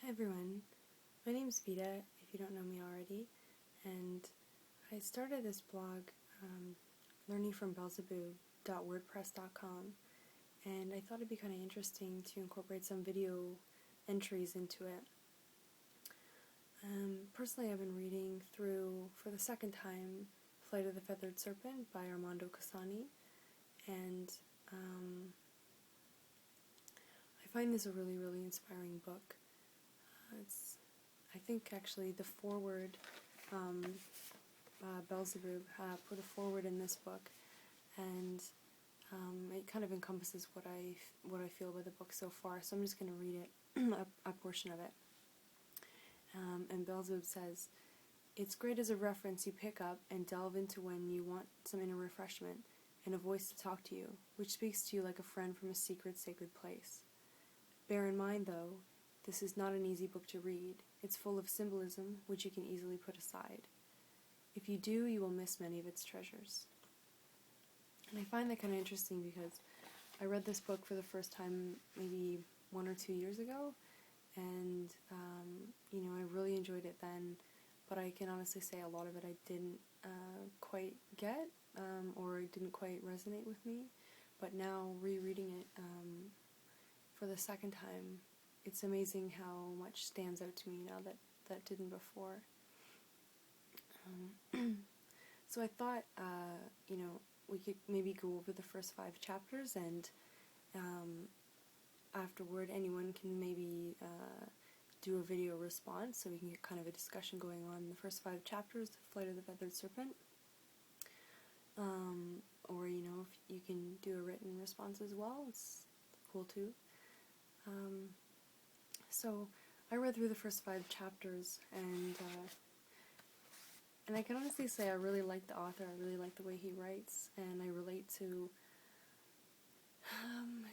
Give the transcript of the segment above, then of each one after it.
Hi everyone, my name's Vita, if you don't know me already, and I started this blog, learningfrombeelzebub.wordpress.com, and I thought it'd be kind of interesting to incorporate some video entries into it. Personally, I've been reading through, for the second time, Flight of the Feathered Serpent by Armando Cosani, and I find this a really, really inspiring book. I think actually the foreword, Beelzebub put a foreword in this book, and it kind of encompasses what I feel about the book so far. So I'm just going to read it, a portion of it. And Beelzebub says, "It's great as a reference you pick up and delve into when you want some inner refreshment and a voice to talk to you, which speaks to you like a friend from a secret, sacred place. Bear in mind, though, this is not an easy book to read. It's full of symbolism, which you can easily put aside. If you do, you will miss many of its treasures." And I find that kind of interesting because I read this book for the first time maybe 1 or 2 years ago, and I really enjoyed it then, but I can honestly say a lot of it I didn't quite get, or it didn't quite resonate with me. But now, rereading it for the second time, it's amazing how much stands out to me now that didn't before. So I thought, we could maybe go over the first 5 chapters, and afterward anyone can maybe do a video response, so we can get kind of a discussion going on the first 5 chapters, The Flight of the Feathered Serpent. Or, if you can do a written response as well, it's cool too. So I read through the first 5 chapters, and I can honestly say I really like the author. I really like the way he writes, and I relate to,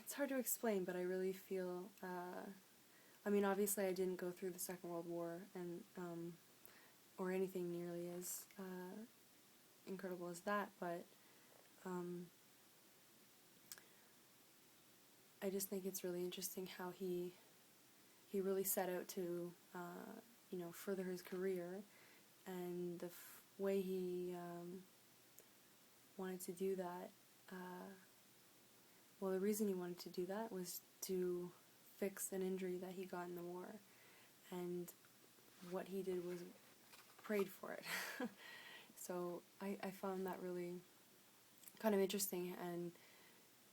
it's hard to explain, but I really feel, obviously I didn't go through the Second World War, and or anything nearly as incredible as that, but I just think it's really interesting how he really set out to, further his career, and the way he wanted to do that. The reason he wanted to do that was to fix an injury that he got in the war, and what he did was prayed for it. So I found that really kind of interesting and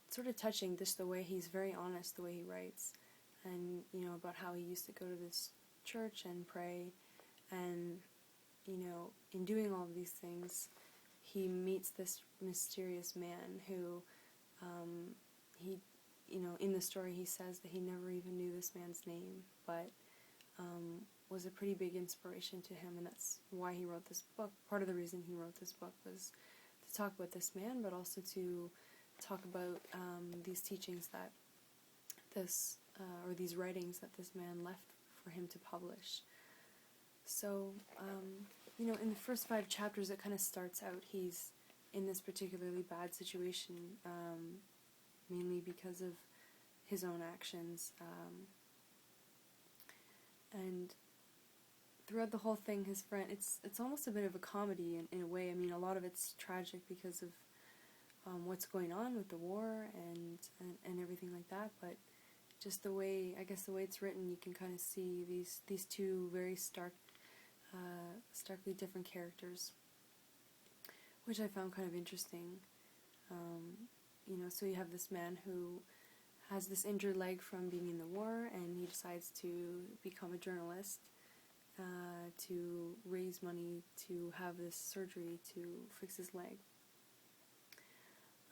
sort of touching, just the way he's very honest, the way he writes, and about how he used to go to this church and pray, and in doing all of these things he meets this mysterious man who in the story he says that he never even knew this man's name, but was a pretty big inspiration to him, and that's why he wrote this book. Part of the reason he wrote this book was to talk about this man, but also to talk about these teachings that or these writings that this man left for him to publish. So, in the first 5 chapters it kind of starts out, he's in this particularly bad situation, mainly because of his own actions, and throughout the whole thing, his friend, it's almost a bit of a comedy in a way. A lot of it's tragic because of what's going on with the war and everything like that, but just the way it's written, you can kind of see these two very starkly different characters, which I found kind of interesting. So you have this man who has this injured leg from being in the war, and he decides to become a journalist, to raise money to have this surgery to fix his leg.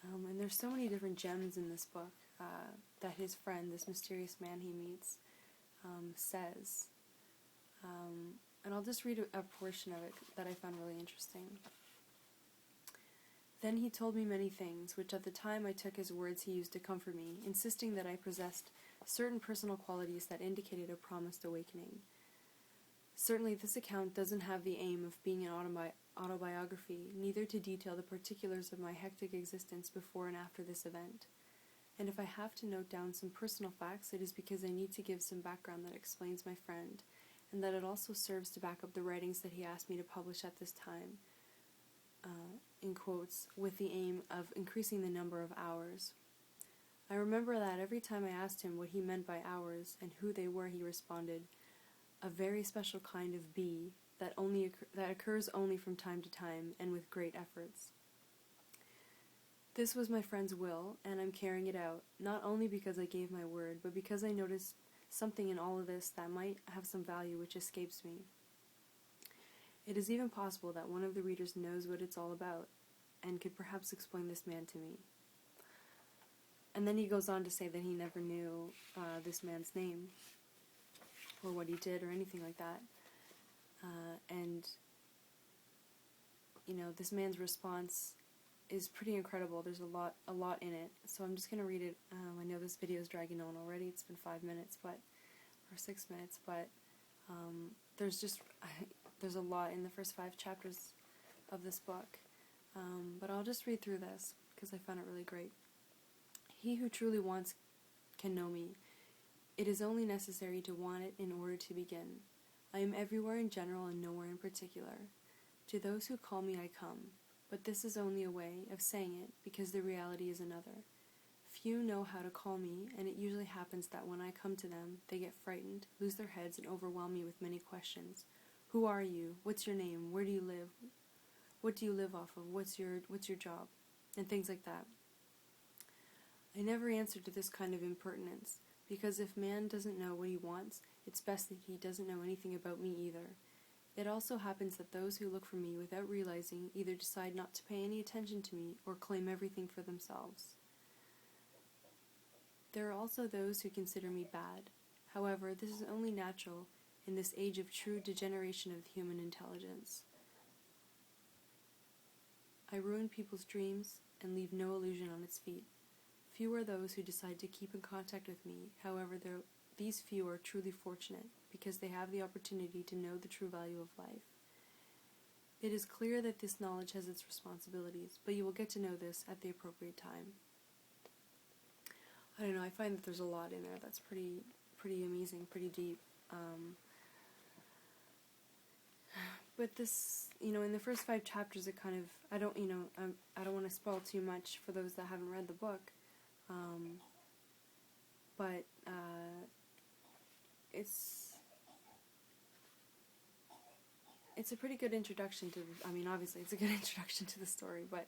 And there's so many different gems in this book that his friend, this mysterious man he meets, says. And I'll just read a portion of it that I found really interesting. "Then he told me many things, which at the time I took as words he used to comfort me, insisting that I possessed certain personal qualities that indicated a promised awakening. Certainly this account doesn't have the aim of being an autobiography, neither to detail the particulars of my hectic existence before and after this event. and if I have to note down some personal facts, it is because I need to give some background that explains my friend, and that it also serves to back up the writings that he asked me to publish at this time, in quotes, with the aim of increasing the number of hours. I remember that every time I asked him what he meant by hours and who they were, he responded, "A very special kind of bee that occurs only from time to time and with great efforts." This was my friend's will, and I'm carrying it out, not only because I gave my word, but because I noticed something in all of this that might have some value which escapes me. It is even possible that one of the readers knows what it's all about, and could perhaps explain this man to me. And then he goes on to say that he never knew this man's name, or what he did, or anything like that. And, you know, this man's response is pretty incredible. There's a lot in it. So I'm just going to read it. I know this video is dragging on already. It's been 5 minutes, or 6 minutes, but there's a lot in the first 5 chapters of this book. But I'll just read through this because I found it really great. He who truly wants can know me. It is only necessary to want it in order to begin. I am everywhere in general and nowhere in particular. To those who call me, I come. But this is only a way of saying it, because the reality is another. Few know how to call me, and it usually happens that when I come to them, they get frightened, lose their heads, and overwhelm me with many questions. Who are you? What's your name? Where do you live? What do you live off of? What's your job? And things like that. I never answer to this kind of impertinence, because if man doesn't know what he wants, it's best that he doesn't know anything about me either. It also happens that those who look for me without realizing either decide not to pay any attention to me or claim everything for themselves. There are also those who consider me bad. However, this is only natural in this age of true degeneration of human intelligence. I ruin people's dreams and leave no illusion on its feet. Few are those who decide to keep in contact with me. However, these few are truly fortunate, because they have the opportunity to know the true value of life. It is clear that this knowledge has its responsibilities, but you will get to know this at the appropriate time. I don't know, I find that there's a lot in there that's pretty amazing, pretty deep. But this, in the first 5 chapters, it kind of, I don't want to spoil too much for those that haven't read the book, but it's a pretty good introduction to, obviously it's a good introduction to the story, but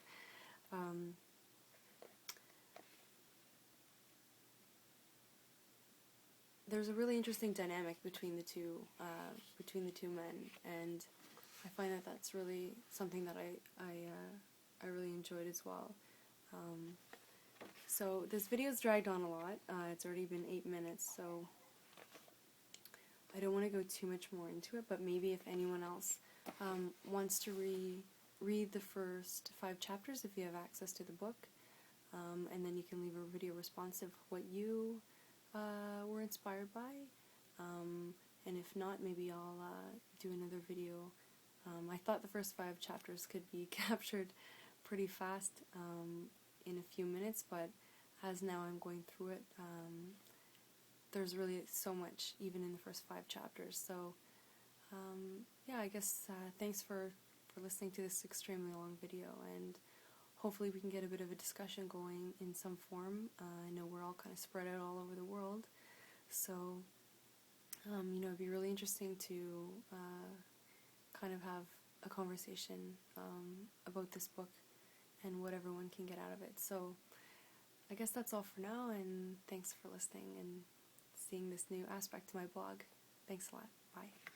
there's a really interesting dynamic between the two men, and I find that that's really something that I really enjoyed as well. So this video's dragged on a lot. It's already been 8 minutes, so I don't want to go too much more into it, but maybe if anyone else wants to read the first 5 chapters, if you have access to the book, and then you can leave a video response of what you were inspired by, and if not, maybe I'll do another video. I thought the first 5 chapters could be captured pretty fast in a few minutes, but as now I'm going through it, there's really so much even in the first 5 chapters. So yeah, I guess thanks for listening to this extremely long video, and hopefully we can get a bit of a discussion going in some form. I know we're all kind of spread out all over the world, so it'd be really interesting to kind of have a conversation about this book and what everyone can get out of it. So I guess that's all for now, and thanks for listening and seeing this new aspect to my blog. Thanks a lot. Bye.